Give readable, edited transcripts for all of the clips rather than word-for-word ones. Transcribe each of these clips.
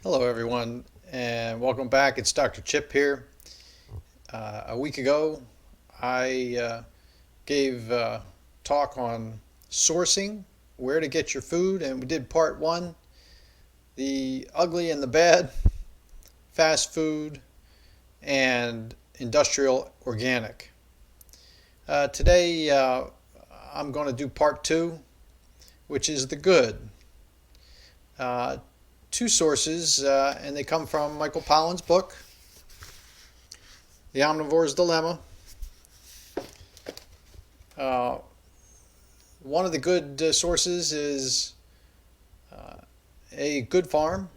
Hello, everyone, and welcome back. It's Dr. Chip here. A week ago, I gave a talk on sourcing, where to get your food, and we did part one, the ugly and the bad, fast food, and industrial organic. Today, I'm going to do part two, which is the good. Uh, Two sources, and they come from Michael Pollan's book, The Omnivore's Dilemma. Uh, One of the good sources is a good farm,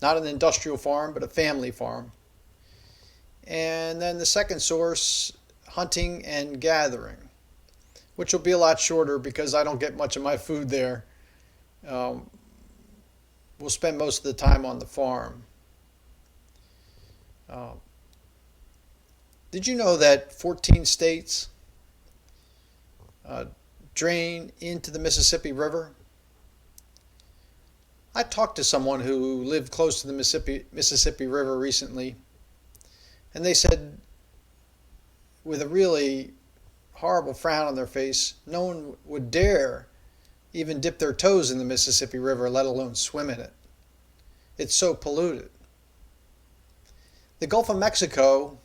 not an industrial farm, but a family farm. And then the second source, hunting and gathering, which will be a lot shorter because I don't get much of my food there. Um, we'll spend most of the time on the farm. Uh, did you know that 14 states uh, drain into the Mississippi River? I talked to someone who lived close to the Mississippi River recently, and they said, with a really horrible frown on their face, no one would dare even dip their toes in the Mississippi River, let alone swim in it. It's so polluted. The Gulf of Mexico,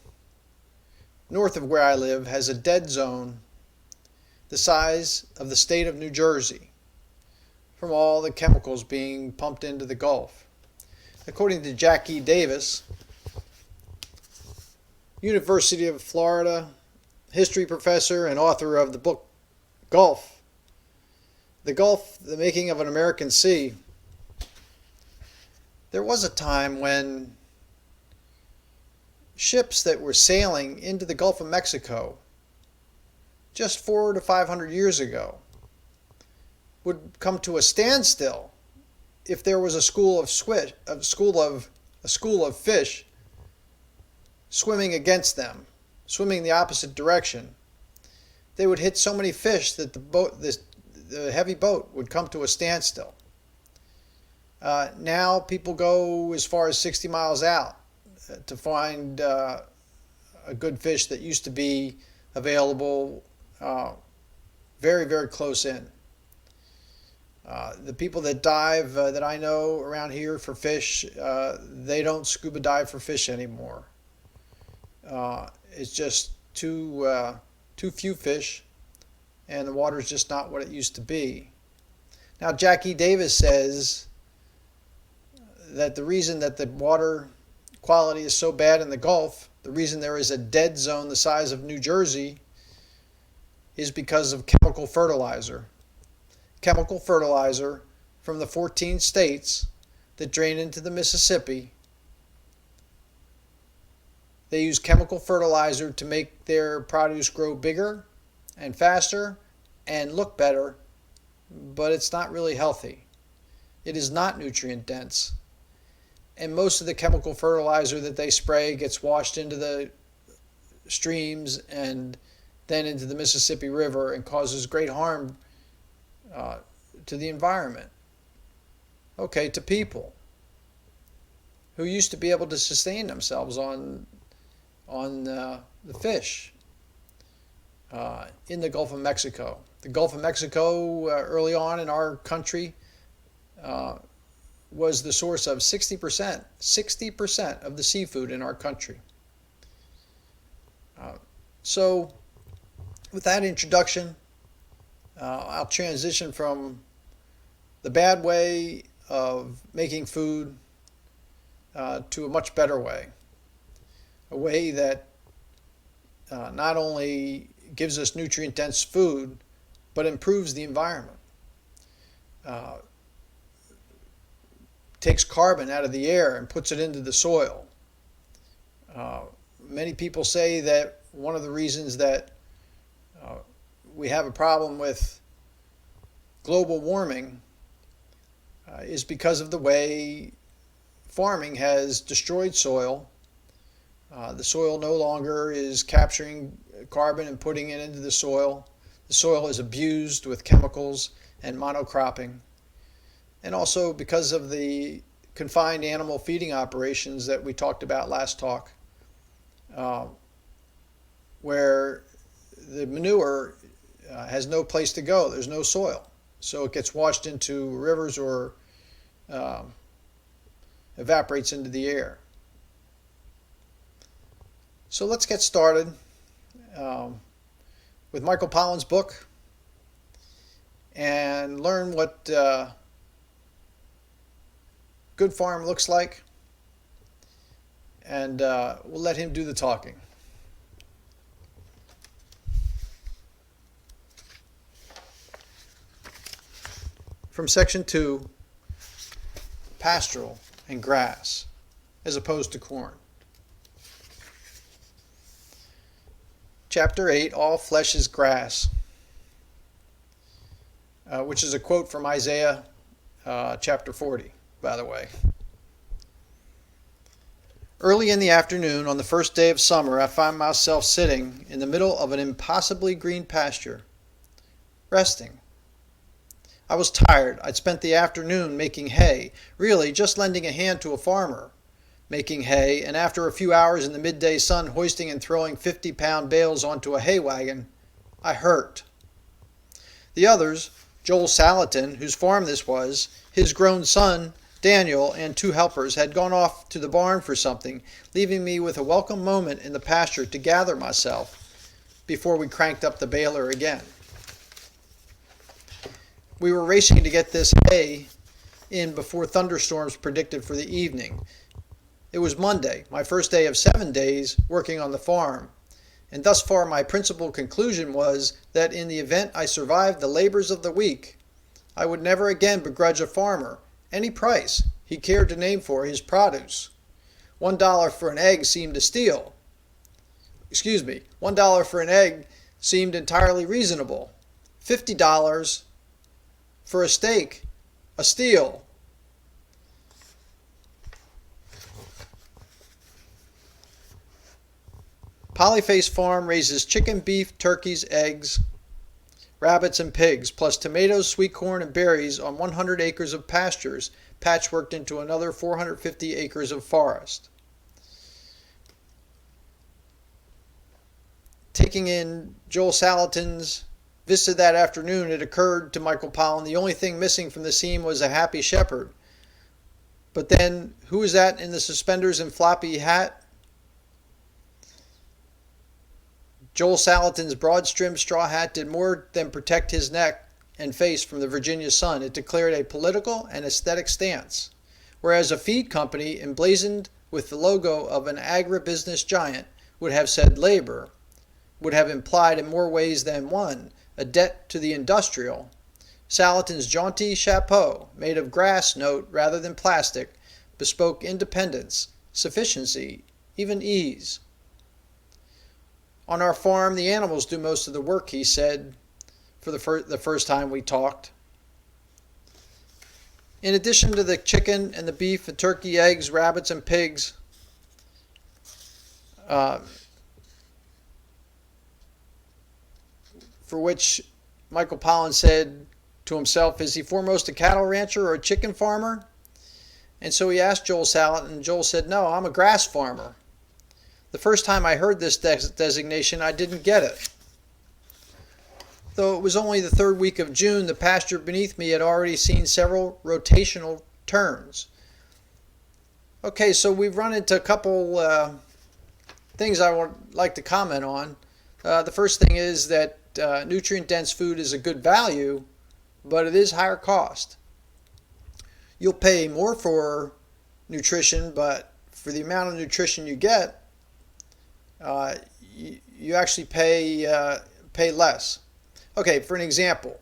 north of where I live, has a dead zone the size of the state of New Jersey from all the chemicals being pumped into the Gulf. According to Jack E. Davis, University of Florida history professor and author of the book Gulf, The Gulf, The Making of an American Sea, there was a time when ships that were sailing into the Gulf of Mexico just 400 to 500 years ago would come to a standstill if there was a school of fish swimming against them, swimming the opposite direction. They would hit so many fish that the heavy boat would come to a standstill. Now people go as far as 60 miles out to find a good fish that used to be available very, very close in. The people that dive that I know around here for fish, they don't scuba dive for fish anymore. It's just too few fish, and the water's just not what it used to be. Now, Jackie Davis says that the reason that the water quality is so bad in the Gulf, the reason there is a dead zone the size of New Jersey, is because of chemical fertilizer. Chemical fertilizer from the 14 states that drain into the Mississippi. They use chemical fertilizer to make their produce grow bigger and faster and look better, but it's not really healthy. It is not nutrient dense. And most of the chemical fertilizer that they spray gets washed into the streams and then into the Mississippi River and causes great harm to the environment. Okay, to people who used to be able to sustain themselves on the fish in the Gulf of Mexico. The Gulf of Mexico, early on in our country, was the source of 60% of the seafood in our country. So, with that introduction, I'll transition from the bad way of making food to a much better way. A way that not only gives us nutrient-dense food, but improves the environment. Takes carbon out of the air and puts it into the soil. Many people say that one of the reasons that we have a problem with global warming is because of the way farming has destroyed soil. The soil no longer is capturing carbon and putting it into the soil. The soil is abused with chemicals and monocropping. And also because of the confined animal feeding operations that we talked about last talk, uh, where the manure has no place to go. There's no soil. So it gets washed into rivers or um, evaporates into the air. So let's get started um, with Michael Pollan's book and learn what good farm looks like, and we'll let him do the talking. From section 2, pastoral and grass as opposed to corn. Chapter 8, all flesh is grass, which is a quote from Isaiah chapter 40, by the way. Early in the afternoon on the first day of summer, I find myself sitting in the middle of an impossibly green pasture, resting. I was tired. I'd spent the afternoon making hay, really just lending a hand to a farmer, making hay, and after a few hours in the midday sun hoisting and throwing 50-pound bales onto a hay wagon, I hurt. The others, Joel Salatin, whose farm this was, his grown son, Daniel, and 2 helpers had gone off to the barn for something, leaving me with a welcome moment in the pasture to gather myself before we cranked up the baler again. We were racing to get this hay in before thunderstorms predicted for the evening. It was Monday, my first day of 7 days working on the farm, and thus far my principal conclusion was that in the event I survived the labors of the week, I would never again begrudge a farmer any price he cared to name for his produce. $1 for an egg seemed a steal. $1 for an egg seemed entirely reasonable. $50 for a steak, a steal. Polyface Farm raises chicken, beef, turkeys, eggs, rabbits, and pigs, plus tomatoes, sweet corn, and berries on 100 acres of pastures patchworked into another 450 acres of forest. Taking in Joel Salatin's vista that afternoon, it occurred to Michael Pollan the only thing missing from the scene was a happy shepherd. But then, who is that in the suspenders and floppy hat? Joel Salatin's broad-brimmed straw hat did more than protect his neck and face from the Virginia sun. It declared a political and aesthetic stance, whereas a feed company emblazoned with the logo of an agribusiness giant would have said labor, would have implied in more ways than one a debt to the industrial. Salatin's jaunty chapeau, made of grass note rather than plastic, bespoke independence, sufficiency, even ease. On our farm, the animals do most of the work, he said, for the first time we talked. In addition to the chicken and the beef and turkey, eggs, rabbits, and pigs, for which Michael Pollan said to himself, is he foremost a cattle rancher or a chicken farmer? And so he asked Joel Salatin, and Joel said, no, I'm a grass farmer. The first time I heard this designation, I didn't get it. Though it was only the 3rd week of June, the pasture beneath me had already seen several rotational turns. Okay, so we've run into a couple things I would like to comment on. The first thing is that nutrient-dense food is a good value, but it is higher cost. You'll pay more for nutrition, but for the amount of nutrition you get, you actually pay less. Okay, for an example,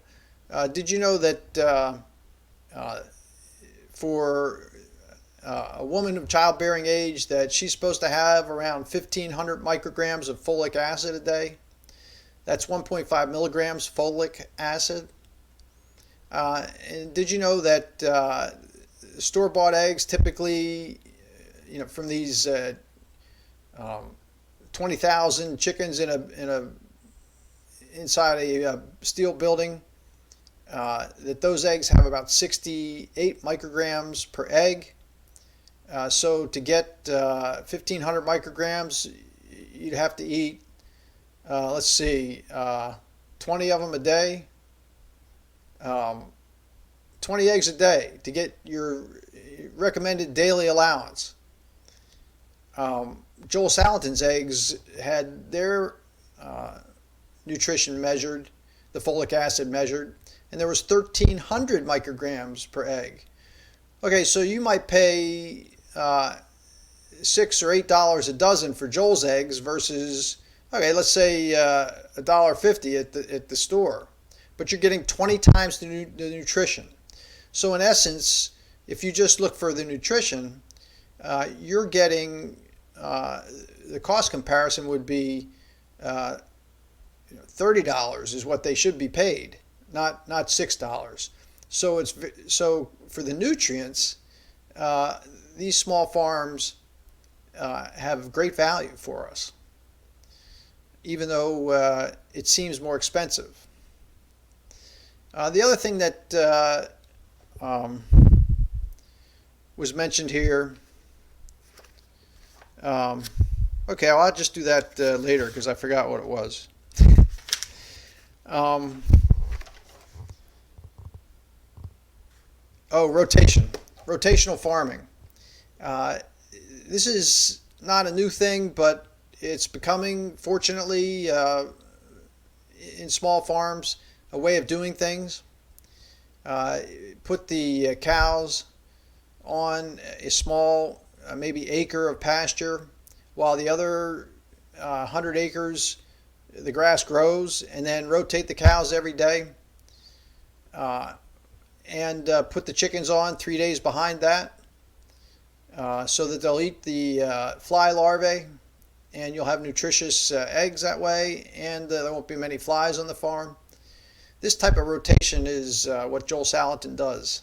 did you know that for a woman of childbearing age that she's supposed to have around 1,500 micrograms of folic acid a day? That's 1.5 milligrams folic acid. And did you know that store-bought eggs typically, from these 20,000 chickens inside a steel building, that those eggs have about 68 micrograms per egg, So to get 1,500 micrograms, you'd have to eat, let's see, 20 of them a day, um, 20 eggs a day to get your recommended daily allowance. Joel Salatin's eggs had their nutrition measured, the folic acid measured, and there was 1,300 micrograms per egg. Okay, so you might pay $6 or $8 a dozen for Joel's eggs versus, okay, let's say $1.50 at the store, but you're getting 20 times the nutrition. So in essence, if you just look for the nutrition, you're getting the cost comparison would be $30 is what they should be paid, not $6. So for the nutrients, these small farms have great value for us, even though it seems more expensive. The other thing that was mentioned here, okay, well, I'll just do that later because I forgot what it was. Rotational farming. This is not a new thing, but it's becoming, fortunately, in small farms, a way of doing things. Put the cows on a small, maybe acre of pasture, while the other 100 acres, the grass grows, and then rotate the cows every day. And put the chickens on 3 days behind that so that they'll eat the fly larvae, and you'll have nutritious eggs that way, and there won't be many flies on the farm. This type of rotation is what Joel Salatin does.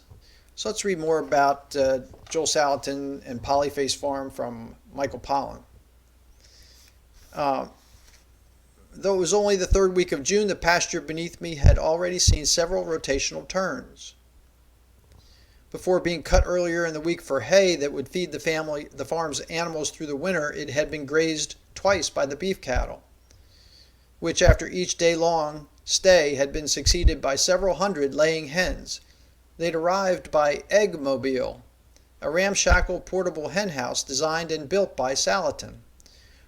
So let's read more about Joel Salatin and Polyface Farm from Michael Pollan. Though it was only the third week of June, the pasture beneath me had already seen several rotational turns. Before being cut earlier in the week for hay that would feed the farm's animals through the winter, it had been grazed twice by the beef cattle, which after each day-long stay had been succeeded by several hundred laying hens. They'd arrived by Eggmobile, a ramshackle portable hen house designed and built by Salatin.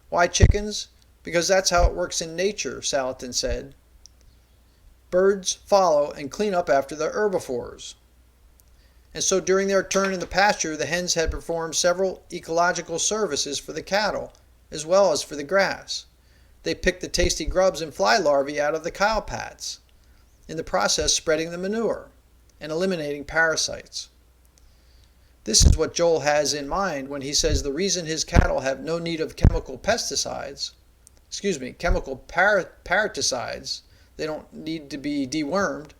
Why chickens? Because that's how it works in nature, Salatin said. Birds follow and clean up after the herbivores. And so during their turn in the pasture, the hens had performed several ecological services for the cattle, as well as for the grass. They picked the tasty grubs and fly larvae out of the cow pats, in the process spreading the manure and eliminating parasites. This is what Joel has in mind when he says the reason his cattle have no need of chemical parasiticides, they don't need to be dewormed,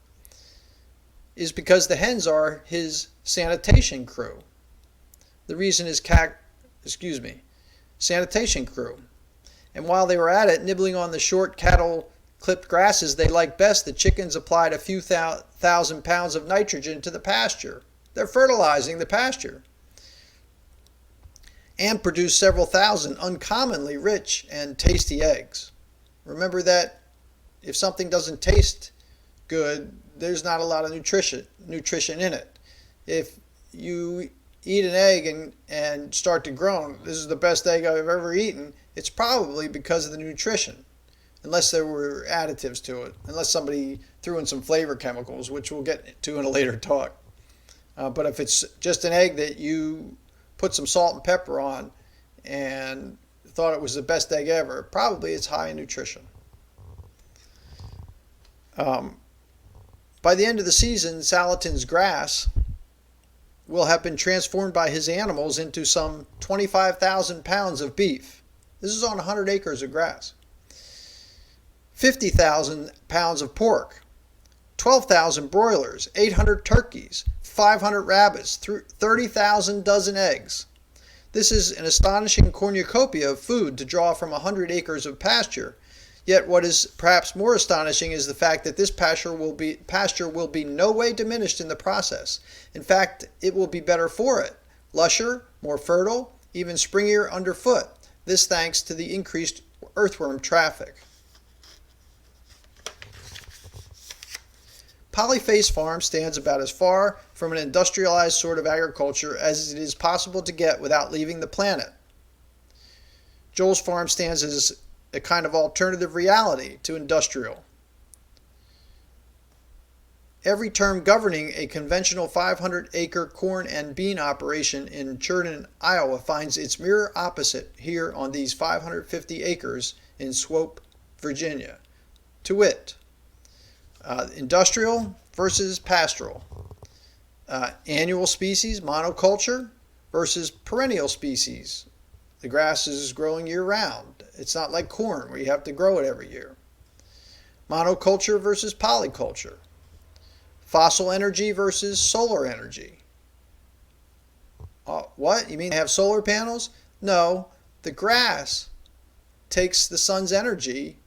is because the hens are his sanitation crew. The reason is sanitation crew. And while they were at it, nibbling on the short cattle-clipped grasses they liked best, the chickens applied a few thousand pounds of nitrogen to the pasture. They're fertilizing the pasture. And produced several thousand uncommonly rich and tasty eggs. Remember that if something doesn't taste good, there's not a lot of nutrition in it. If you eat an egg and start to groan, this is the best egg I've ever eaten, it's probably because of the nutrition, unless there were additives to it, unless somebody threw in some flavor chemicals, which we'll get to in a later talk. But if it's just an egg that you put some salt and pepper on and thought it was the best egg ever, probably it's high in nutrition. By the end of the season, Salatin's grass will have been transformed by his animals into some 25,000 pounds of beef. This is on 100 acres of grass. 50,000 pounds of pork, 12,000 broilers, 800 turkeys, 500 rabbits, 30,000 dozen eggs. This is an astonishing cornucopia of food to draw from 100 acres of pasture. Yet what is perhaps more astonishing is the fact that this pasture will be no way diminished in the process. In fact, it will be better for it, lusher, more fertile, even springier underfoot. This thanks to the increased earthworm traffic. Polyface Farm stands about as far from an industrialized sort of agriculture as it is possible to get without leaving the planet. Joel's farm stands as a kind of alternative reality to industrial. Every term governing a conventional 500-acre corn and bean operation in Churton, Iowa finds its mirror opposite here on these 550 acres in Swope, Virginia. To wit, industrial versus pastoral. Annual species, monoculture, versus perennial species. The grass is growing year-round. It's not like corn where you have to grow it every year. Monoculture versus polyculture. Fossil energy versus solar energy. What? You mean they have solar panels? No, the grass takes the sun's energy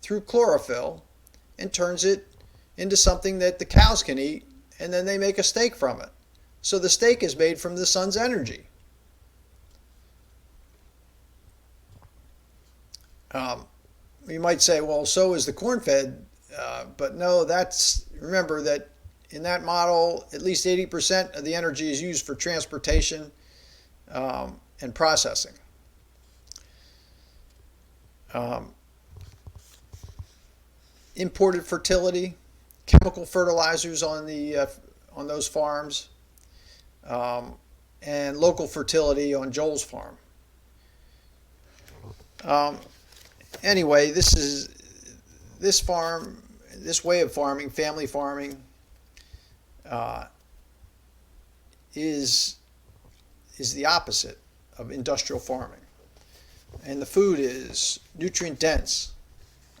through chlorophyll and turns it into something that the cows can eat, and then they make a steak from it. So the steak is made from the sun's energy. You might say, well, so is the corn-fed, but no, remember that in that model, at least 80% of the energy is used for transportation and processing. Imported fertility, chemical fertilizers on those farms, and local fertility on Joel's farm. Anyway, this way of farming, family farming, is the opposite of industrial farming, and the food is nutrient dense,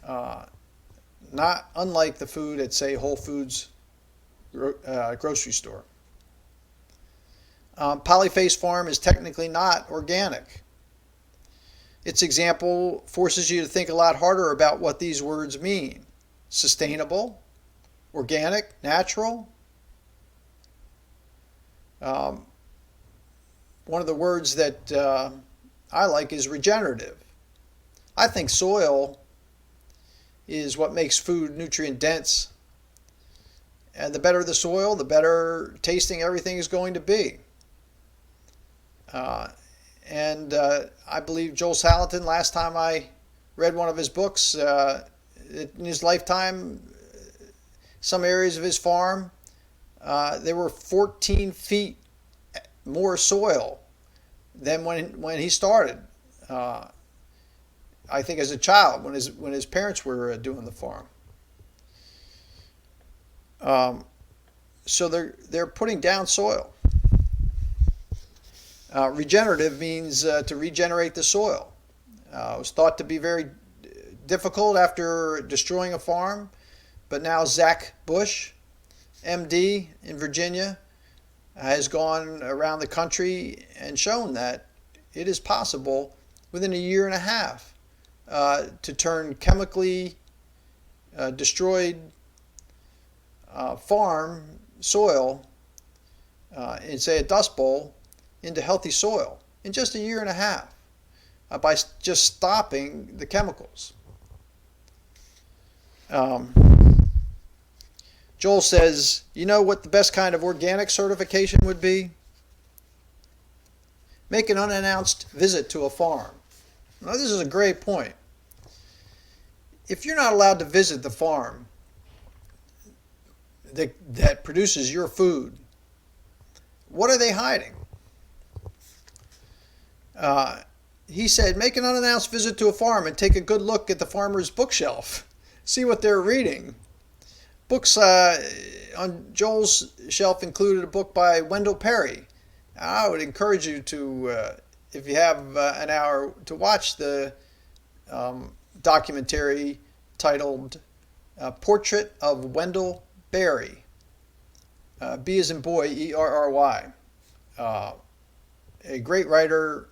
not unlike the food at, say, Whole Foods grocery store. Polyface Farm is technically not organic. Its example forces you to think a lot harder about what these words mean. Sustainable, organic, natural. One of the words that I like is regenerative. I think soil is what makes food nutrient dense. And the better the soil, the better tasting everything is going to be. I believe Joel Salatin, last time I read one of his books, in his lifetime, some areas of his farm, there were 14 feet more soil than when he started. I think as a child, when his parents were doing the farm. So they're putting down soil. Regenerative means to regenerate the soil. It was thought to be very difficult after destroying a farm, but now Zach Bush, MD in Virginia, has gone around the country and shown that it is possible within a year and a half to turn chemically destroyed farm soil in, say, a Dust Bowl into healthy soil in just a year and a half by just stopping the chemicals. Joel says, you know what the best kind of organic certification would be? Make an unannounced visit to a farm. Now, this is a great point. If you're not allowed to visit the farm that produces your food, what are they hiding? He said, make an unannounced visit to a farm and take a good look at the farmer's bookshelf. See what they're reading. Books on Joel's shelf included a book by Wendell Perry. I would encourage you to, if you have an hour, to watch the documentary titled Portrait of Wendell Berry. B as in boy, E-R-R-Y. A great writer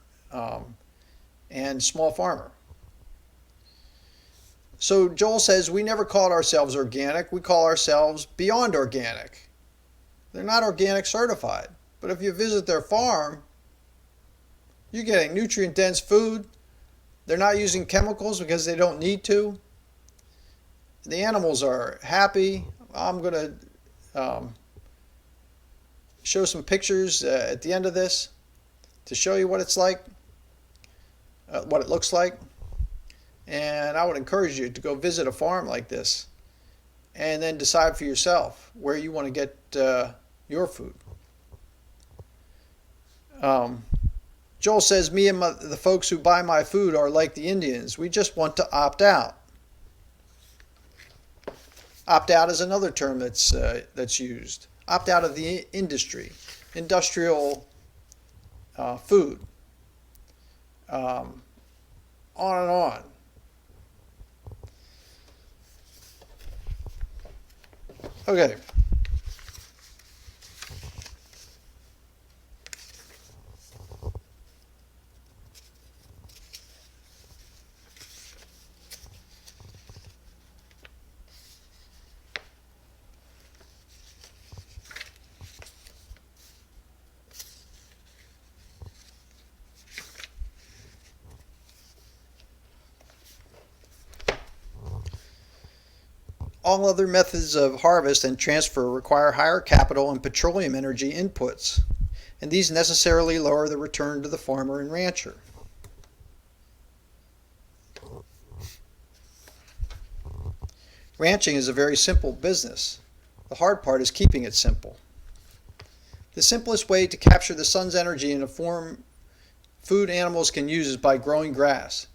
and small farmer. So Joel says we never called ourselves organic. We call ourselves beyond organic. They're not organic certified. But if you visit their farm, You're getting nutrient dense food. They're not using chemicals because they don't need to. The animals are happy. I'm going to show some pictures at the end of this to show you what it's like, what it looks like. And I would encourage you to go visit a farm like this and then decide for yourself where you want to get your food. Joel says, me and the folks who buy my food are like the Indians. We just want to opt out. Opt out is another term that's used. Opt out of the industry, industrial food, on and on. Okay. All other methods of harvest and transfer require higher capital and petroleum energy inputs, and these necessarily lower the return to the farmer and rancher. Ranching is a very simple business. The hard part is keeping it simple. The simplest way to capture the sun's energy in a form food animals can use is by growing grass.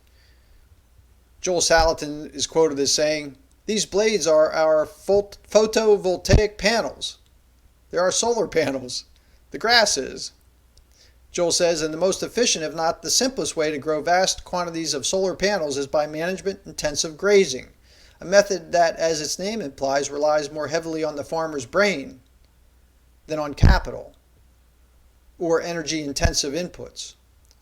Joel Salatin is quoted as saying, "These blades are our photovoltaic panels. There are solar panels. The grass is." Joel says, and the most efficient, if not the simplest way to grow vast quantities of solar panels is by management-intensive grazing, a method that, as its name implies, relies more heavily on the farmer's brain than on capital or energy-intensive inputs.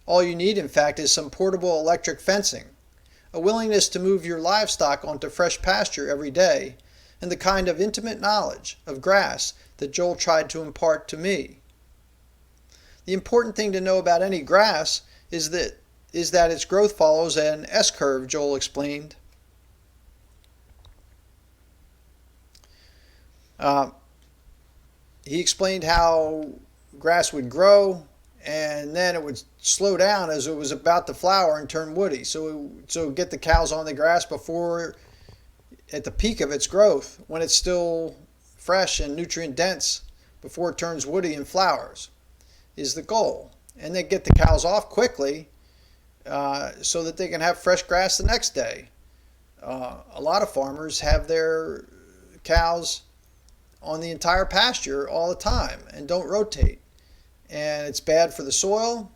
All you need, in fact, is some portable electric fencing, a willingness to move your livestock onto fresh pasture every day, and the kind of intimate knowledge of grass that Joel tried to impart to me. The important thing to know about any grass is that its growth follows an S-curve, Joel explained. He explained how grass would grow and then it would slow down as it was about to flower and turn woody. So get the cows on the grass before, at the peak of its growth, when it's still fresh and nutrient dense, before it turns woody and flowers, is the goal. And then get the cows off quickly so that they can have fresh grass the next day. A lot of farmers have their cows on the entire pasture all the time and don't rotate. And it's bad for the soil,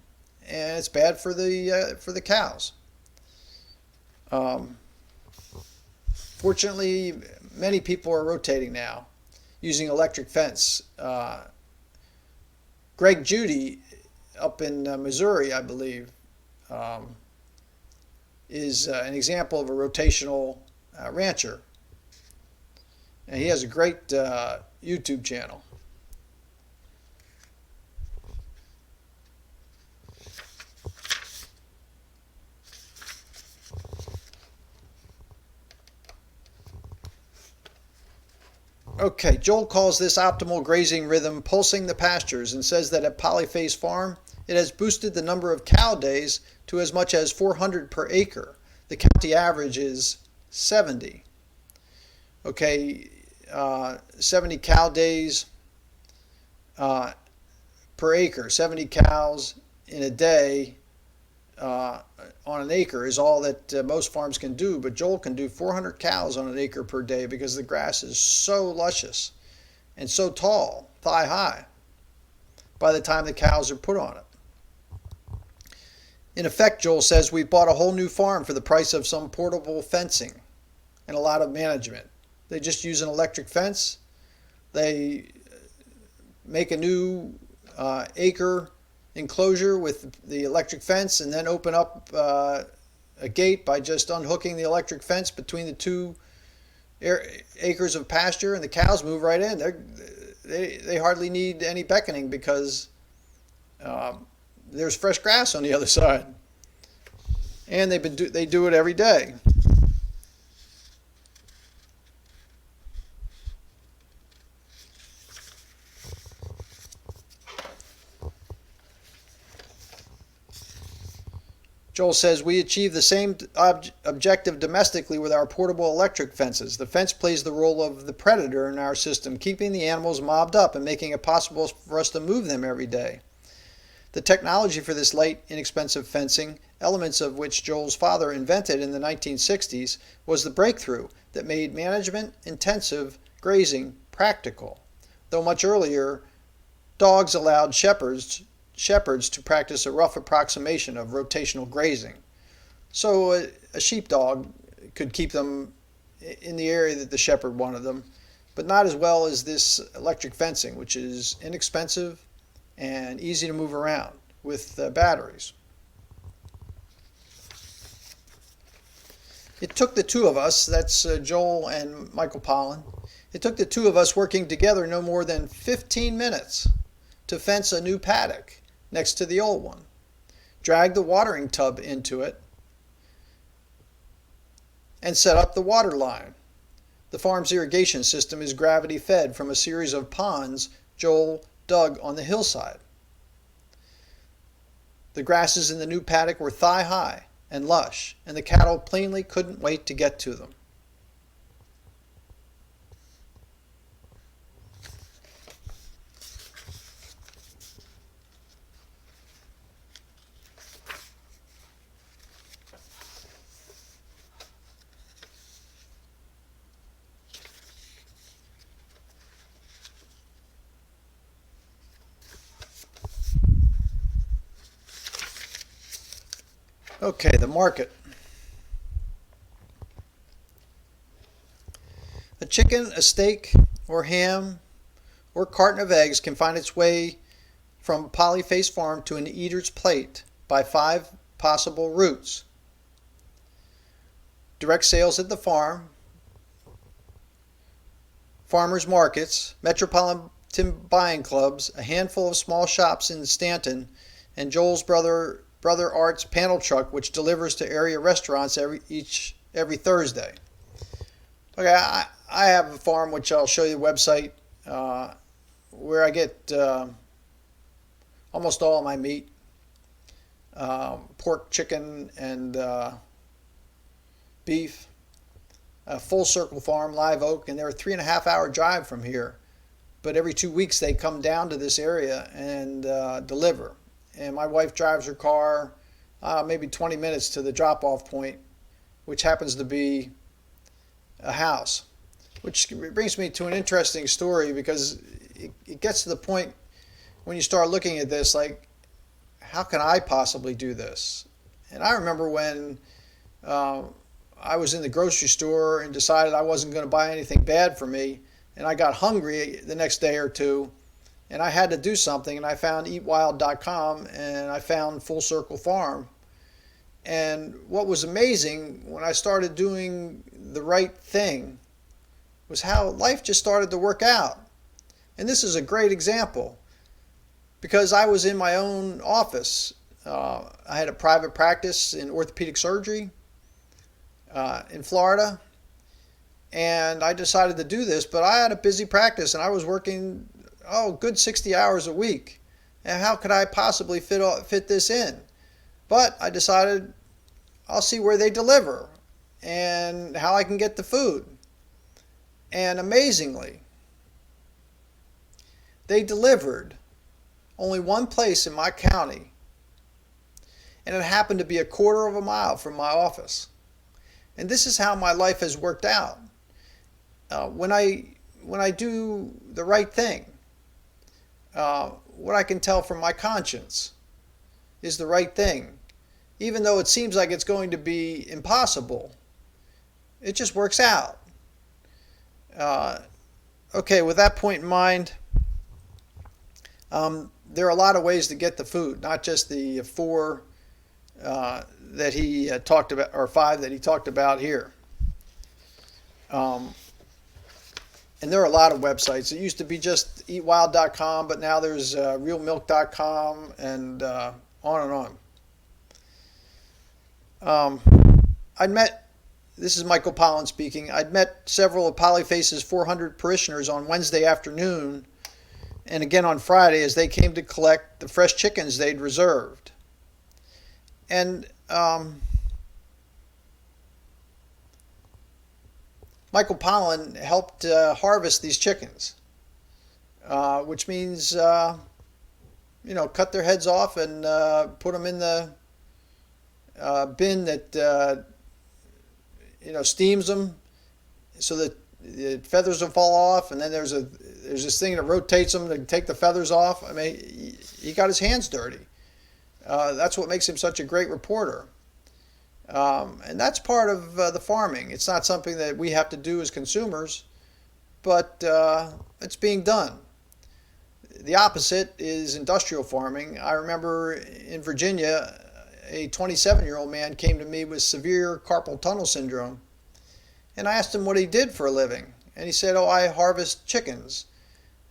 and it's bad for the cows. Fortunately, many people are rotating now, using electric fence. Greg Judy, up in Missouri, I believe, is an example of a rotational rancher, and he has a great YouTube channel. Okay, Joel calls this optimal grazing rhythm pulsing the pastures and says that at Polyface Farm, it has boosted the number of cow days to as much as 400 per acre. The county average is 70. Okay, 70 cow days per acre. 70 cows in a day on an acre is all that most farms can do, but Joel can do 400 cows on an acre per day because the grass is so luscious and so tall, thigh high, by the time the cows are put on it. In effect, Joel says, we bought a whole new farm for the price of some portable fencing and a lot of management. They just use an electric fence. They make a new acre enclosure with the electric fence and then open up a gate by just unhooking the electric fence between the two acres of pasture, and the cows move right in. They hardly need any beckoning because there's fresh grass on the other side. And they do it every day. Joel says, we achieve the same objective domestically with our portable electric fences. The fence plays the role of the predator in our system, keeping the animals mobbed up and making it possible for us to move them every day. The technology for this light, inexpensive fencing, elements of which Joel's father invented in the 1960s, was the breakthrough that made management-intensive grazing practical. Though much earlier, dogs allowed shepherds to practice a rough approximation of rotational grazing. So a sheepdog could keep them in the area that the shepherd wanted them, but not as well as this electric fencing, which is inexpensive and easy to move around with batteries. It took the two of us, that's Joel and Michael Pollan, it took the two of us working together no more than 15 minutes to fence a new paddock next to the old one, drag the watering tub into it, and set up the water line. The farm's irrigation system is gravity fed from a series of ponds Joel dug on the hillside. The grasses in the new paddock were thigh high and lush, and the cattle plainly couldn't wait to get to them. Okay, the market. A chicken, a steak, or ham, or carton of eggs can find its way from Polyface Farm to an eater's plate by 5 possible routes. Direct sales at the farm, farmers markets, metropolitan buying clubs, a handful of small shops in Stanton, and Joel's brother Art's panel truck, which delivers to area restaurants every Thursday. Okay, I have a farm which I'll show you the website where I get almost all of my meat, pork, chicken, and beef. A Full Circle Farm, Live Oak, and they're a 3.5-hour drive from here. But every 2 weeks they come down to this area and deliver. And my wife drives her car maybe 20 minutes to the drop-off point, which happens to be a house. Which brings me to an interesting story, because it gets to the point when you start looking at this, like, how can I possibly do this? And I remember when I was in the grocery store and decided I wasn't going to buy anything bad for me, and I got hungry the next day or two, and I had to do something, and I found eatwild.com, and I found Full Circle Farm. And what was amazing when I started doing the right thing was how life just started to work out. And this is a great example, because I was in my own office. I had a private practice in orthopedic surgery in Florida, and I decided to do this, but I had a busy practice, and I was working good 60 hours a week. And how could I possibly fit this in? But I decided I'll see where they deliver and how I can get the food. And amazingly, they delivered only one place in my county, and it happened to be a quarter of a mile from my office. And this is how my life has worked out. When I do the right thing, what I can tell from my conscience is the right thing. Even though it seems like it's going to be impossible, it just works out. Okay, with that point in mind, there are a lot of ways to get the food, not just the 4 that he talked about, or 5 that he talked about here. And there are a lot of websites. It used to be just eatwild.com, but now there's realmilk.com and on and on. I'd met, this is Michael Pollan speaking, I'd met several of Polyface's 400 parishioners on Wednesday afternoon and again on Friday as they came to collect the fresh chickens they'd reserved. And Michael Pollan helped harvest these chickens, which means, cut their heads off and put them in the bin that, steams them so that the feathers will fall off. And then there's this thing that rotates them to take the feathers off. I mean, he got his hands dirty. That's what makes him such a great reporter. And that's part of the farming. It's not something that we have to do as consumers, but it's being done. The opposite is industrial farming. I remember in Virginia, a 27-year-old man came to me with severe carpal tunnel syndrome, and I asked him what he did for a living. And he said, "Oh, I harvest chickens."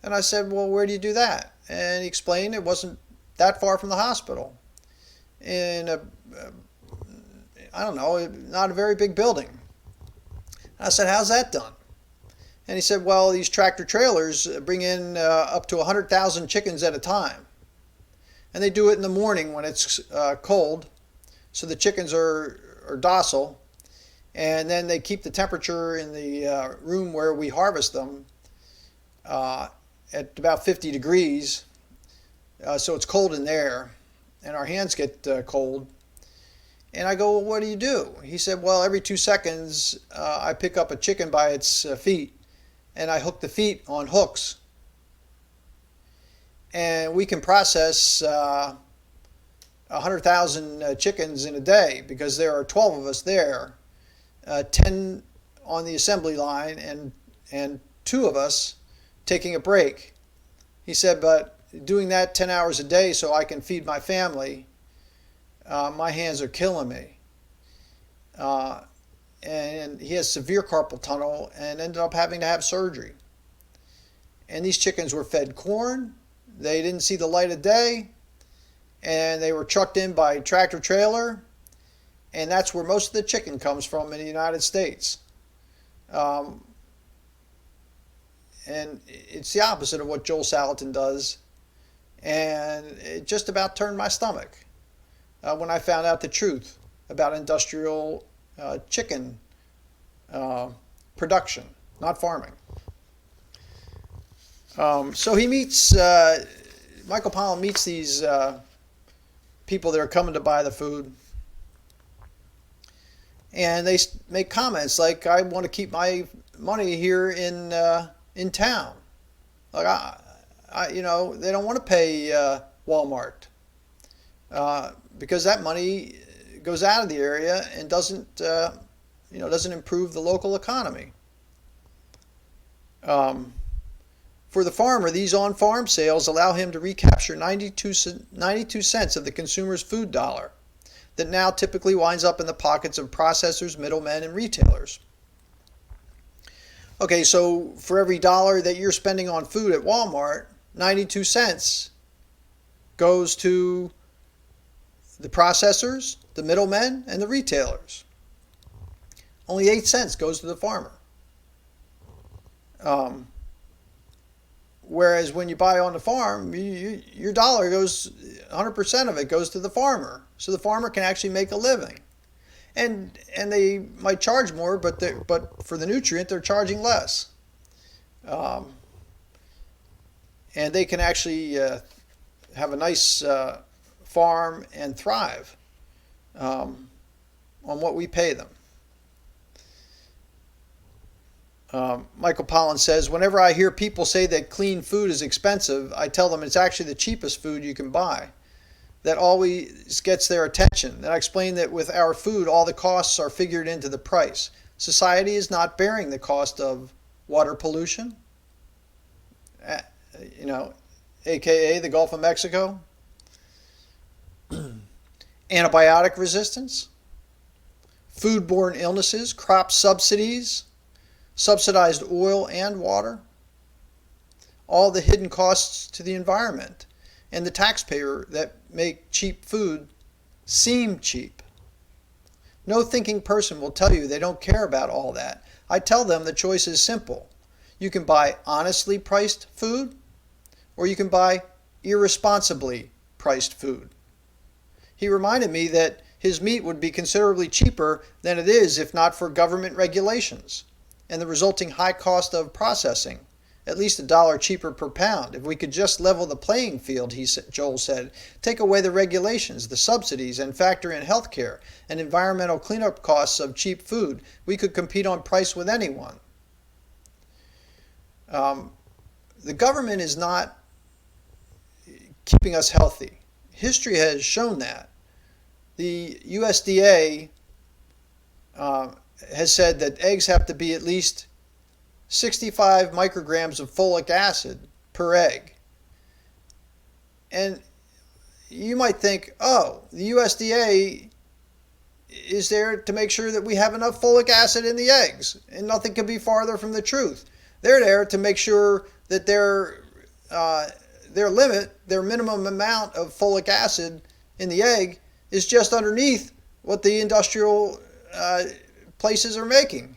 And I said, "Well, where do you do that?" And he explained it wasn't that far from the hospital, in not a very big building. I said, "How's that done?" And he said, "Well, these tractor trailers bring in up to 100,000 chickens at a time. And they do it in the morning when it's cold, so the chickens are docile. And then they keep the temperature in the room where we harvest them at about 50 degrees, so it's cold in there, and our hands get cold." And I go, "Well, what do you do?" He said, "Well, every 2 seconds I pick up a chicken by its feet, and I hook the feet on hooks. And we can process 100,000 chickens in a day because there are 12 of us there, 10 on the assembly line and 2 of us taking a break." He said, "But doing that 10 hours a day so I can feed my family, my hands are killing me." And he has severe carpal tunnel and ended up having to have surgery. And these chickens were fed corn. They didn't see the light of day, and they were trucked in by tractor trailer, and that's where most of the chicken comes from in the United States. And it's the opposite of what Joel Salatin does, and it just about turned my stomach when I found out the truth about industrial chicken production, not farming. So he meets, Michael Pollan meets these people that are coming to buy the food, and they make comments like, "I want to keep my money here in town." Like they don't want to pay Walmart because that money goes out of the area and doesn't improve the local economy. For the farmer, these on-farm sales allow him to recapture 92 cents of the consumer's food dollar that now typically winds up in the pockets of processors, middlemen, and retailers. Okay, so for every dollar that you're spending on food at Walmart, 92 cents goes to the processors, the middlemen, and the retailers. Only 8 cents goes to the farmer. Whereas when you buy on the farm, your dollar goes, 100% of it goes to the farmer. So the farmer can actually make a living. And they might charge more, but for the nutrient, they're charging less. And they can actually have a nice farm and thrive on what we pay them. Michael Pollan says, "Whenever I hear people say that clean food is expensive, I tell them it's actually the cheapest food you can buy. That always gets their attention. And I explain that with our food, all the costs are figured into the price. Society is not bearing the cost of water pollution, aka the Gulf of Mexico, antibiotic resistance, foodborne illnesses, crop subsidies, subsidized oil and water, all the hidden costs to the environment, and the taxpayer that make cheap food seem cheap. No thinking person will tell you they don't care about all that. I tell them the choice is simple. You can buy honestly priced food, or you can buy irresponsibly priced food. He reminded me that his meat would be considerably cheaper than it is if not for government regulations and the resulting high cost of processing, at least $1 cheaper per pound. If we could just level the playing field, Joel said, take away the regulations, the subsidies, and factor in healthcare and environmental cleanup costs of cheap food, we could compete on price with anyone. The government is not keeping us healthy. History has shown that. The USDA has said that eggs have to be at least 65 micrograms of folic acid per egg. And you might think, oh, the USDA is there to make sure that we have enough folic acid in the eggs, and nothing could be farther from the truth. They're there to make sure that their minimum amount of folic acid in the egg is just underneath what the industrial places are making.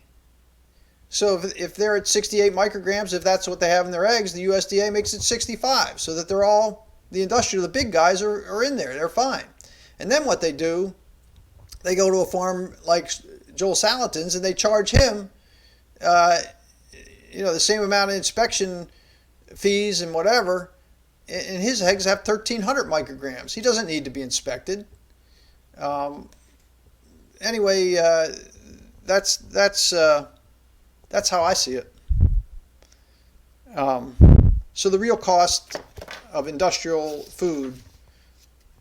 So if they're at 68 micrograms, if that's what they have in their eggs, the USDA makes it 65, so that they're all, the industrial, the big guys are in there, they're fine. And then what they do, they go to a farm like Joel Salatin's and they charge him the same amount of inspection fees and whatever, and his eggs have 1,300 micrograms. He doesn't need to be inspected. Anyway, that's how I see it. So the real cost of industrial food,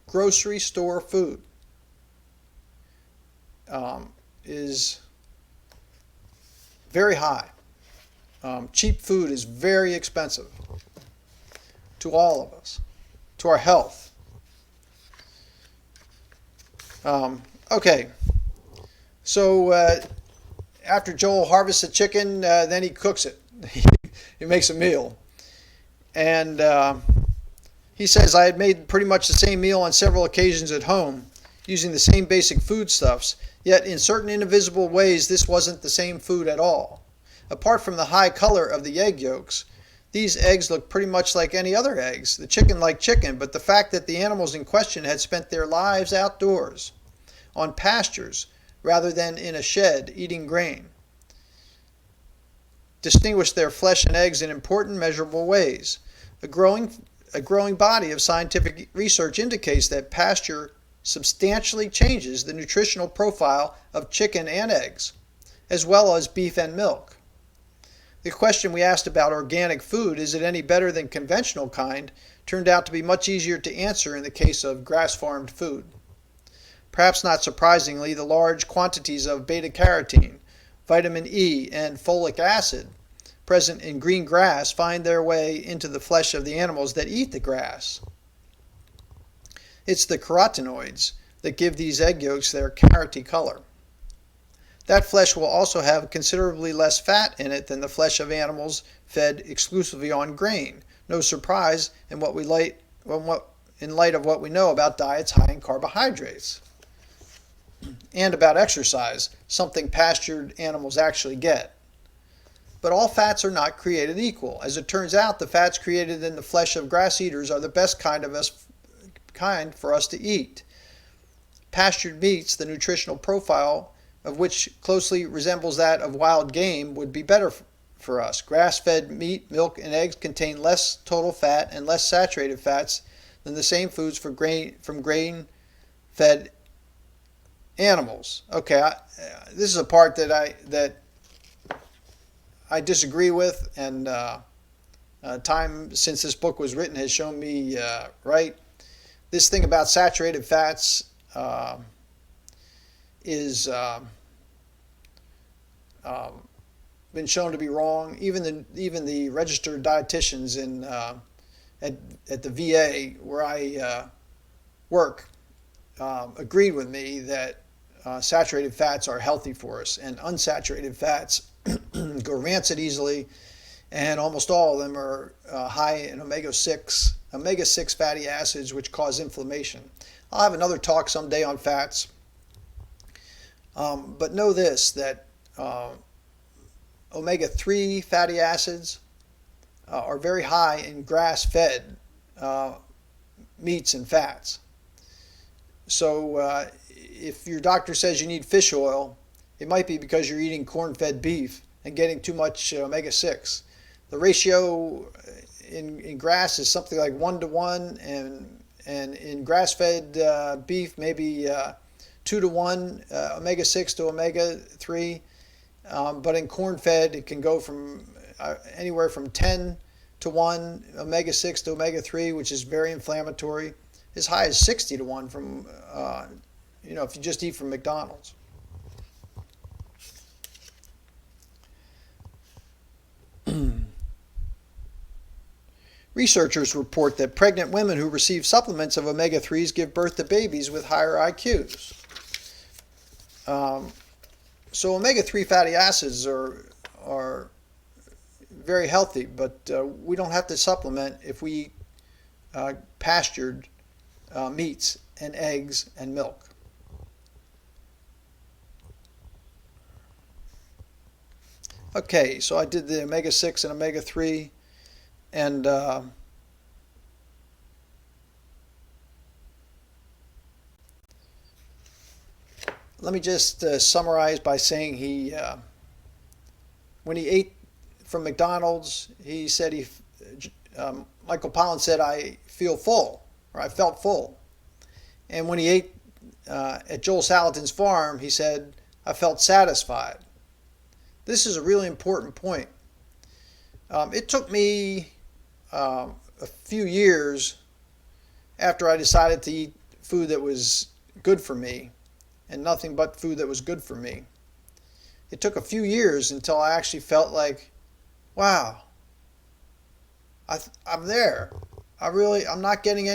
grocery store food, is very high. Cheap food is very expensive to all of us, to our health. Okay, so after Joel harvests a chicken, then he cooks it. He makes a meal. And he says, I had made pretty much the same meal on several occasions at home, using the same basic foodstuffs, yet in certain indivisible ways this wasn't the same food at all. Apart from the high color of the egg yolks, these eggs looked pretty much like any other eggs, the chicken like chicken, but the fact that the animals in question had spent their lives outdoors, on pastures, rather than in a shed eating grain, distinguished their flesh and eggs in important measurable ways. A growing body of scientific research indicates that pasture substantially changes the nutritional profile of chicken and eggs, as well as beef and milk. The question we asked about organic food, is it any better than conventional kind, turned out to be much easier to answer in the case of grass-farmed food. Perhaps not surprisingly, the large quantities of beta-carotene, vitamin E, and folic acid present in green grass find their way into the flesh of the animals that eat the grass. It's the carotenoids that give these egg yolks their carroty color. That flesh will also have considerably less fat in it than the flesh of animals fed exclusively on grain. No surprise in light of what we know about diets high in carbohydrates and about exercise, something pastured animals actually get. But all fats are not created equal. As it turns out, the fats created in the flesh of grass eaters are the best kind for us to eat. Pastured meats, the nutritional profile of which closely resembles that of wild game, would be better for us. Grass-fed meat, milk, and eggs contain less total fat and less saturated fats than the same foods from grain-fed animals. Okay, this is a part that I disagree with, and time since this book was written has shown me right. This thing about saturated fats is been shown to be wrong. Even the registered dietitians at the VA where I work agreed with me that saturated fats are healthy for us, and unsaturated fats go rancid easily and almost all of them are high in omega-6 fatty acids, which cause inflammation. I'll have another talk someday on fats, but know this, that omega-3 fatty acids are very high in grass-fed meats and fats. So if your doctor says you need fish oil, it might be because you're eating corn-fed beef and getting too much omega-6. The ratio in grass is something like 1-to-1, and in grass-fed beef maybe 2-to-1 omega-6 to omega-3. But in corn-fed it can go from anywhere from 10-to-1 omega-6 to omega-3, which is very inflammatory, as high as 60-to-1 from if you just eat from McDonald's. Researchers report that pregnant women who receive supplements of omega-3s give birth to babies with higher IQs. So omega-3 fatty acids are very healthy, but we don't have to supplement if we eat pastured meats and eggs and milk. Okay, so I did the omega-6 and omega-3, and let me just summarize by saying when he ate from McDonald's, he said Michael Pollan said, "I feel full," or "I felt full." And when he ate at Joel Salatin's farm, he said, "I felt satisfied." This is a really important point. It took me a few years after I decided to eat food that was good for me and nothing but food that was good for me. It took a few years until I actually felt like, wow, I'm there. I'm not getting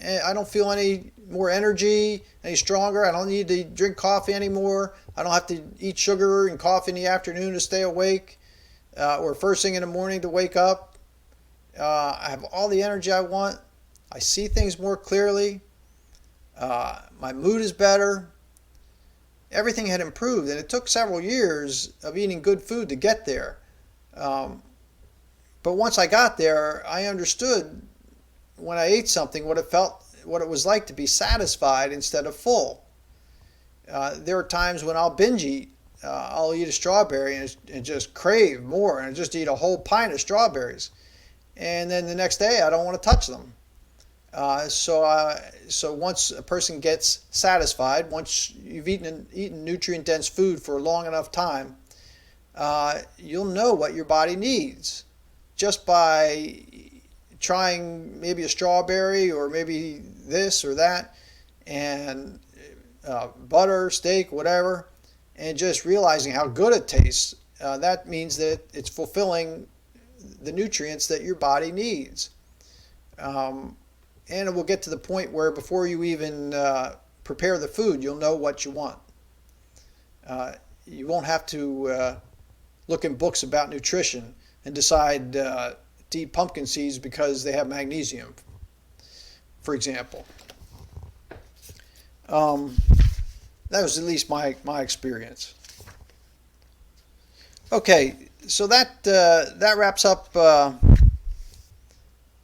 I don't feel any more energy, any stronger. I don't need to drink coffee anymore. I don't have to eat sugar and coffee in the afternoon to stay awake, or first thing in the morning to wake up. I have all the energy I want. I see things more clearly. My mood is better. Everything had improved, and it took several years of eating good food to get there. But once I got there, I understood when I ate something what it was like to be satisfied instead of full. There are times when I'll binge eat. I'll eat a strawberry and just crave more, and just eat a whole pint of strawberries. And then the next day, I don't want to touch them. So once a person gets satisfied, once you've eaten nutrient-dense food for a long enough time, you'll know what your body needs just by trying maybe a strawberry or maybe this or that, and butter, steak, whatever, and just realizing how good it tastes. That means that it's fulfilling the nutrients that your body needs. And it will get to the point where before you even prepare the food, you'll know what you want. You won't have to look in books about nutrition and decide to eat pumpkin seeds because they have magnesium, for example. That was at least my experience. Okay, so that wraps up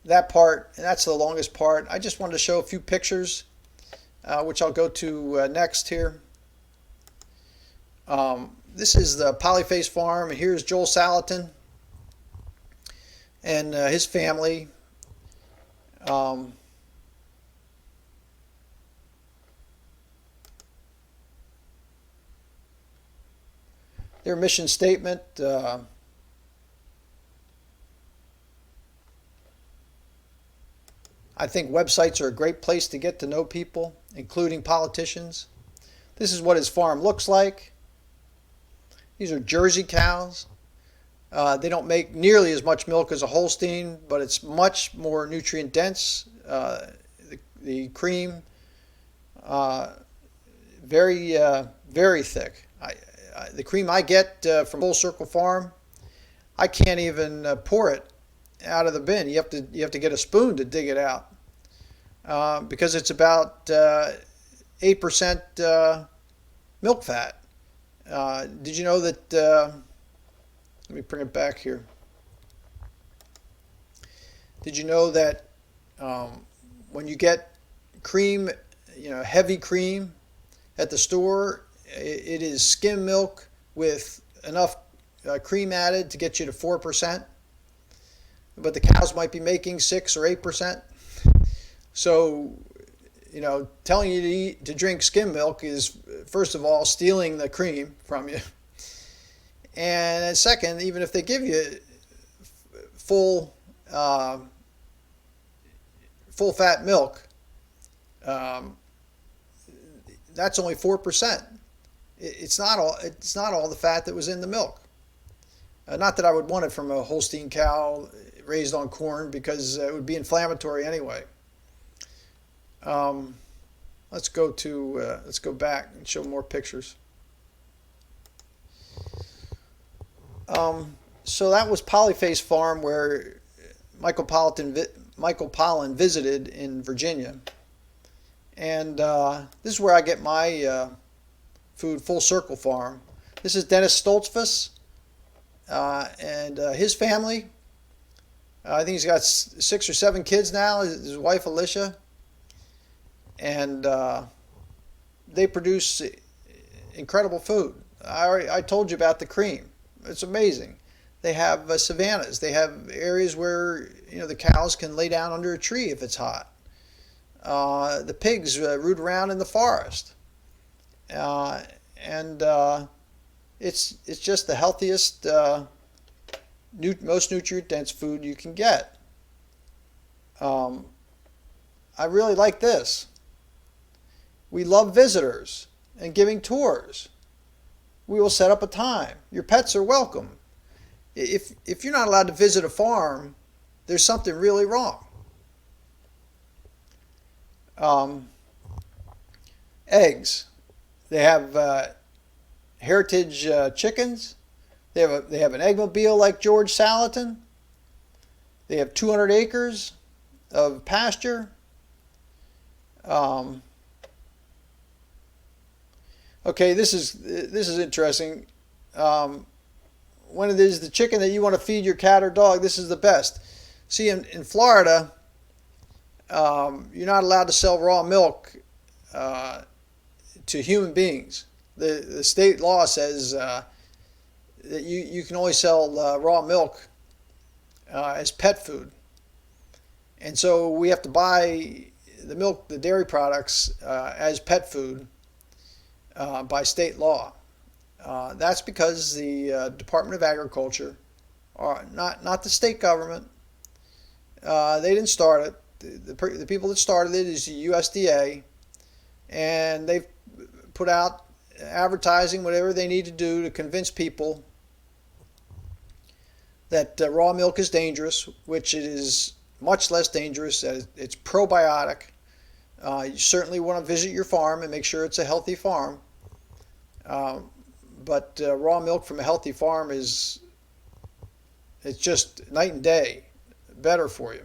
that part, and that's the longest part. I just wanted to show a few pictures, which I'll go to next here. This is the Polyface farm, and here's Joel Salatin and his family. Their mission statement, I think websites are a great place to get to know people, including politicians. This is what his farm looks like. These are Jersey cows. They don't make nearly as much milk as a Holstein, but it's much more nutrient dense. The cream, very thick. The cream I get from Full Circle Farm, I can't even pour it out of the bin. You have to get a spoon to dig it out because it's about 8% milk fat. Did you know that? Let me bring it back here. Did you know that when you get cream, heavy cream at the store, it is skim milk with enough cream added to get you to 4%, but the cows might be making 6 or 8%. So, telling you to drink skim milk is, first of all, stealing the cream from you. And then second, even if they give you full fat milk, that's only 4%. It's not all the fat that was in the milk. Not that I would want it from a Holstein cow raised on corn, because it would be inflammatory anyway. Let's go back and show more pictures. So that was Polyface Farm, where Michael Pollan visited in Virginia, and this is where I get my food. Full Circle Farm. This is Dennis Stoltzfus and his family. I think he's got 6 or 7 kids now. His wife Alicia, and they produce incredible food. I told you about the cream. It's amazing. They have savannas. They have areas where the cows can lay down under a tree if it's hot. The pigs root around in the forest, and it's just the healthiest, most nutrient dense food you can get. I really like this. We love visitors and giving tours. We will set up a time. Your pets are welcome. If you're not allowed to visit a farm, there's something really wrong. Eggs. They have heritage chickens. They have an eggmobile like George Salatin. They have 200 acres of pasture. Okay, this is interesting. When it is the chicken that you want to feed your cat or dog, this is the best. See, in Florida, you're not allowed to sell raw milk to human beings. The state law says that you can only sell raw milk as pet food. And so we have to buy the milk, the dairy products, as pet food by state law. That's because the Department of Agriculture, or not the state government, they didn't start it. The people that started it is the USDA, and they've put out advertising, whatever they need to do to convince people that raw milk is dangerous, which it is much less dangerous. It's probiotic. You certainly want to visit your farm and make sure it's a healthy farm. But raw milk from a healthy farm it's just night and day better for you.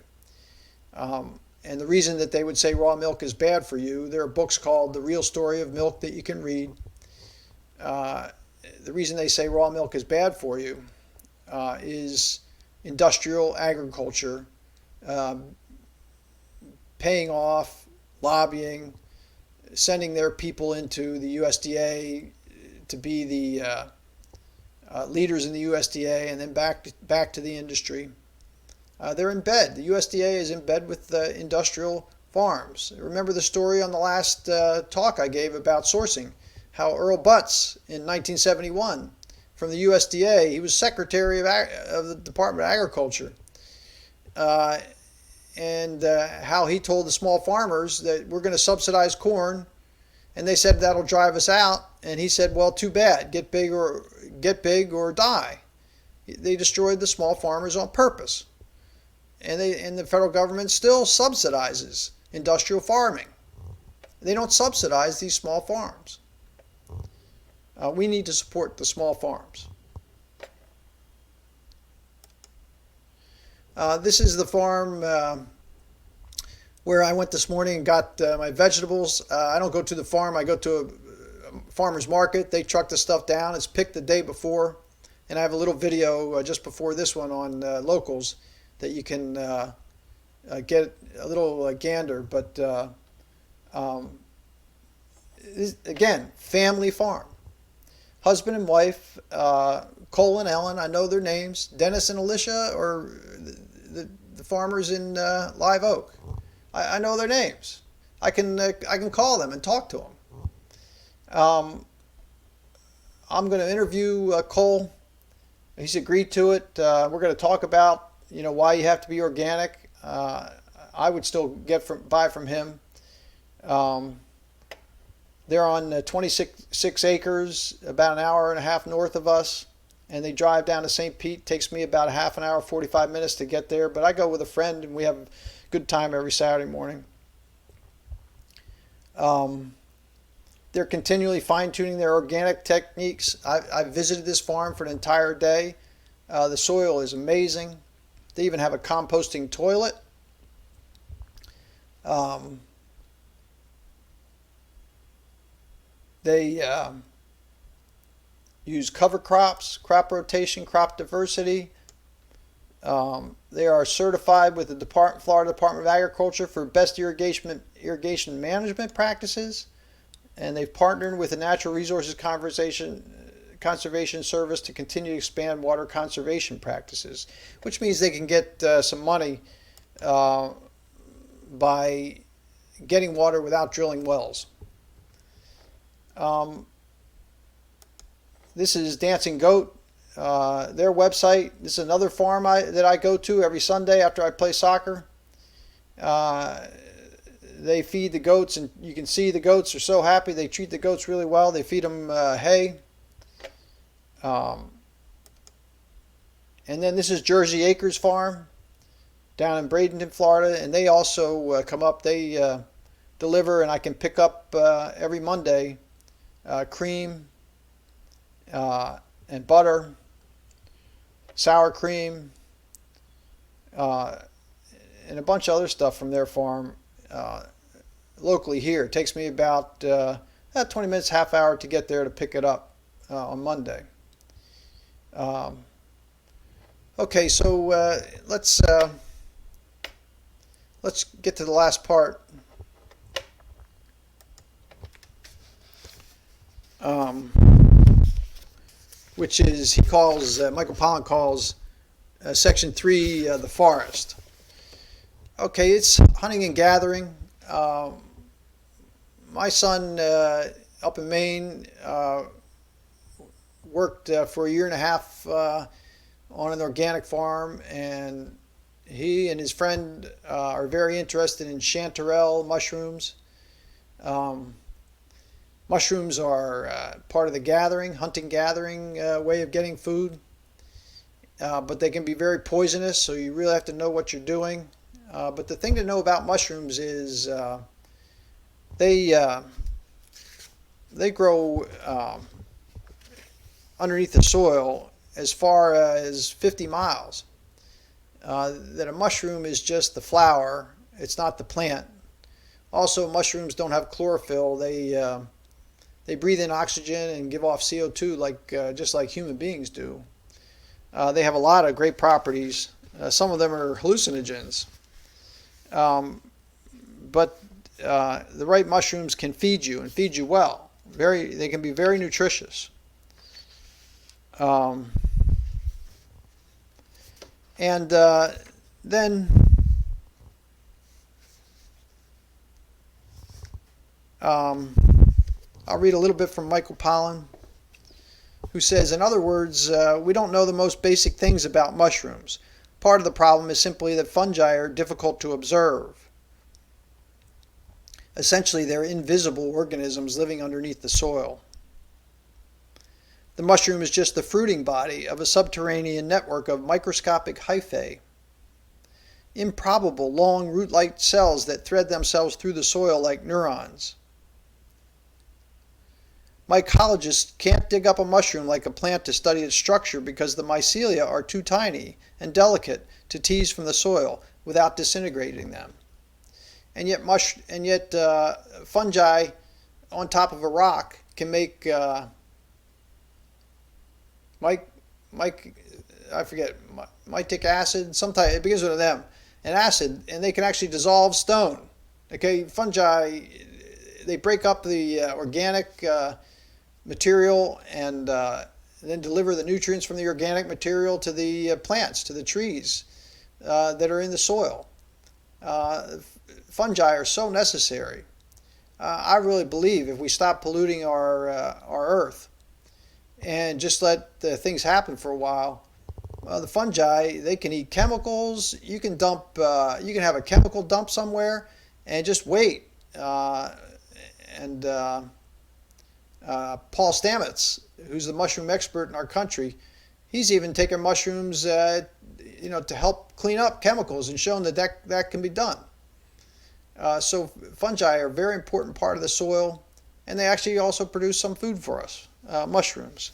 And the reason that they would say raw milk is bad for you, there are books called The Real Story of Milk that you can read. The reason they say raw milk is bad for you is industrial agriculture paying off, lobbying, sending their people into the USDA to be the leaders in the USDA, and then back to the industry. They're in bed. The USDA is in bed with industrial farms. Remember the story on the last talk I gave about sourcing, how Earl Butz in 1971 from the USDA, he was Secretary of the Department of Agriculture, and how he told the small farmers that we're going to subsidize corn, and they said that'll drive us out, and he said, well, too bad, get big or die. They destroyed the small farmers on purpose, and the federal government still subsidizes industrial farming. They don't subsidize these small farms. We need to support the small farms. This is the farm where I went this morning and got my vegetables. I don't go to the farm. I go to a farmer's market. They truck the stuff down. It's picked the day before. And I have a little video just before this one on locals that you can get a little gander. But um, again, family farm. Husband and wife, Cole and Ellen, I know their names. Dennis and Alicia, or the farmers in Live Oak. I know their names. I can call them and talk to them. I'm going to interview Cole. He's agreed to it. We're going to talk about why you have to be organic. I would still buy from him. They're on 26 acres, about an hour and a half north of us, and they drive down to St. Pete. Takes me about a half an hour, 45 minutes to get there, but I go with a friend, and we have a good time every Saturday morning. They're continually fine-tuning their organic techniques. I visited this farm for an entire day. The soil is amazing. They even have a composting toilet. They use cover crops, crop rotation, crop diversity. They are certified with the Florida Department of Agriculture for best irrigation management practices, and they've partnered with the Natural Resources Conservation Service to continue to expand water conservation practices, which means they can get some money by getting water without drilling wells. This is Dancing Goat, their website. This is another farm that I go to every Sunday after I play soccer. They feed the goats, and you can see the goats are so happy. They treat the goats really well. They feed them hay. And then this is Jersey Acres Farm down in Bradenton, Florida, and they also come up. They deliver, and I can pick up every Monday cream and butter, sour cream, and a bunch of other stuff from their farm locally here. It takes me about 20 minutes, half hour to get there to pick it up on Monday. Okay, so let's get to the last part. Which is Michael Pollan calls Section 3 the forest. Okay, it's hunting and gathering. My son up in Maine worked for a year and a half on an organic farm, and he and his friend are very interested in chanterelle mushrooms. Mushrooms are part of the hunting-gathering way of getting food, but they can be very poisonous, so you really have to know what you're doing. But the thing to know about mushrooms is they grow underneath the soil as far as 50 miles. That a mushroom is just the flower, it's not the plant. Also, mushrooms don't have chlorophyll. They breathe in oxygen and give off CO2 just like human beings do. They have a lot of great properties. Some of them are hallucinogens. But the right mushrooms can feed you and feed you well. They can be very nutritious. And then I'll read a little bit from Michael Pollan, who says, in other words, we don't know the most basic things about mushrooms. Part of the problem is simply that fungi are difficult to observe. Essentially, they're invisible organisms living underneath the soil. The mushroom is just the fruiting body of a subterranean network of microscopic hyphae, improbable long root-like cells that thread themselves through the soil like neurons. Mycologists can't dig up a mushroom like a plant to study its structure because the mycelia are too tiny and delicate to tease from the soil without disintegrating them. And yet, fungi on top of a rock can make mic, I forget, mitic acid, sometimes it begins with an M, an acid, and they can actually dissolve stone. Okay, fungi, they break up the organic material and then deliver the nutrients from the organic material to the plants, to the trees that are in the soil. Fungi are so necessary. I really believe if we stop polluting our earth and just let the things happen for a while, the fungi, they can eat chemicals. You can have a chemical dump somewhere and just wait. And Paul Stamets, who's the mushroom expert in our country, he's even taken mushrooms, to help clean up chemicals and shown that can be done. So fungi are a very important part of the soil, and they actually also produce some food for us, mushrooms.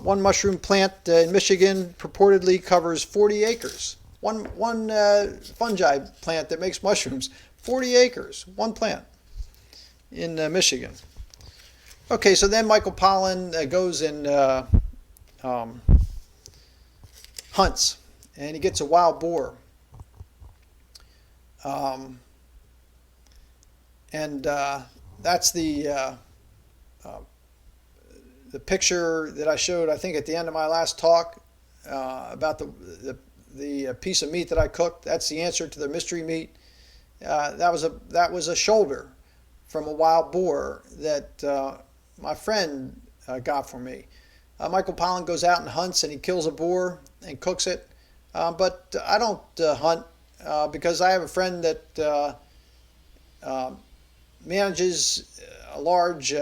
One mushroom plant in Michigan purportedly covers 40 acres. One fungi plant that makes mushrooms, 40 acres, one plant in Michigan. Okay, so then Michael Pollan goes and hunts, and he gets a wild boar. That's the picture that I showed, I think, at the end of my last talk about the piece of meat that I cooked. That's the answer to the mystery meat. That was a shoulder from a wild boar that my friend got for me. Michael Pollan goes out and hunts, and he kills a boar and cooks it. But I don't hunt because I have a friend that manages a large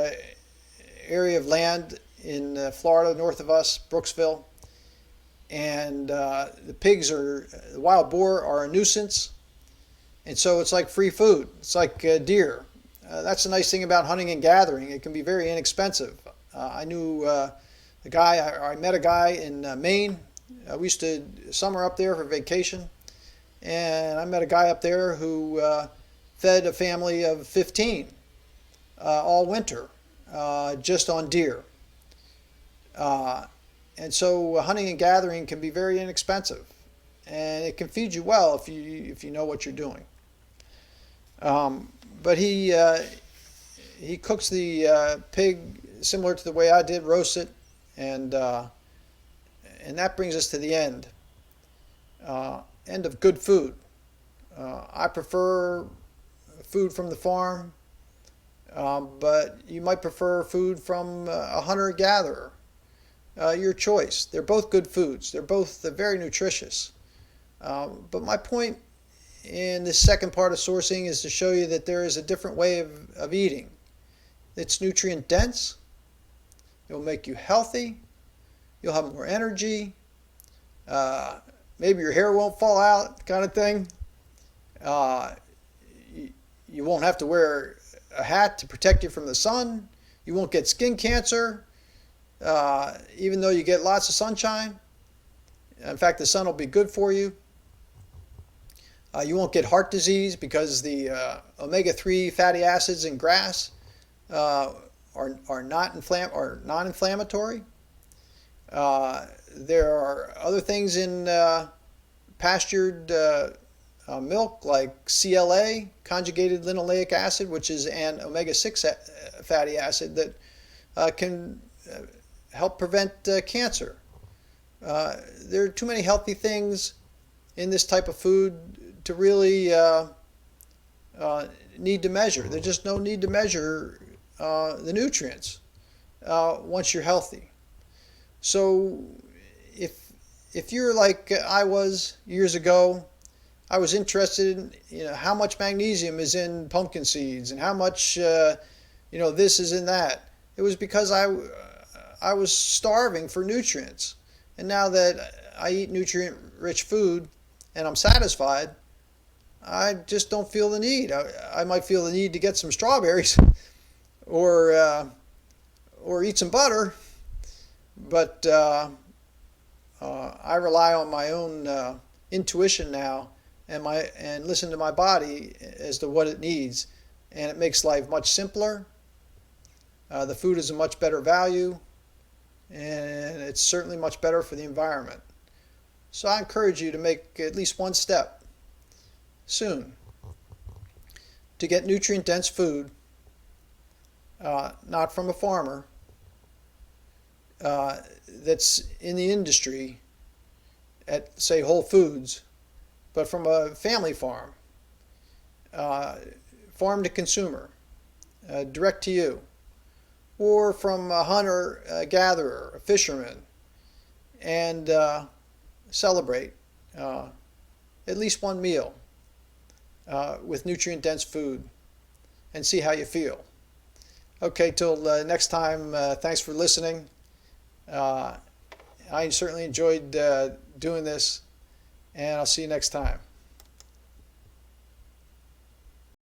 area of land in Florida, north of us, Brooksville. And the wild boar are a nuisance. And so it's like free food. It's like deer. That's the nice thing about hunting and gathering. It can be very inexpensive. I met a guy in Maine. We used to summer up there for vacation. And I met a guy up there who fed a family of 15 all winter just on deer. And so hunting and gathering can be very inexpensive. And it can feed you well if you know what you're doing. But he cooks the pig similar to the way I did, roast it, and that brings us to the end of good food. I prefer food from the farm, but you might prefer food from a hunter-gatherer. Your choice. They're both good foods. They're both very nutritious. But my point in this second part of sourcing is to show you that there is a different way of eating. It's nutrient dense. It will make you healthy. You'll have more energy. Maybe your hair won't fall out, kind of thing. You won't have to wear a hat to protect you from the sun. You won't get skin cancer, even though you get lots of sunshine. In fact, the sun will be good for you. You won't get heart disease because the omega-3 fatty acids in grass are non-inflammatory. There are other things in pastured milk like CLA, conjugated linoleic acid, which is an omega-6 fatty acid that can help prevent cancer. There are too many healthy things in this type of food to really need to measure. There's just no need to measure the nutrients once you're healthy. So if you're like I was years ago, I was interested in how much magnesium is in pumpkin seeds and how much this is in that. It was because I was starving for nutrients. And now that I eat nutrient-rich food and I'm satisfied, I just don't feel the need. I might feel the need to get some strawberries or eat some butter, but I rely on my own intuition now and listen to my body as to what it needs, and it makes life much simpler. The food is a much better value, and it's certainly much better for the environment. So I encourage you to make at least one step soon to get nutrient-dense food, not from a farmer that's in the industry at, say, Whole Foods, but from a family farm, farm to consumer, direct to you, or from a hunter, a gatherer, a fisherman, and celebrate at least one meal with nutrient-dense food and see how you feel. Okay, till next time, thanks for listening. I certainly enjoyed doing this, and I'll see you next time.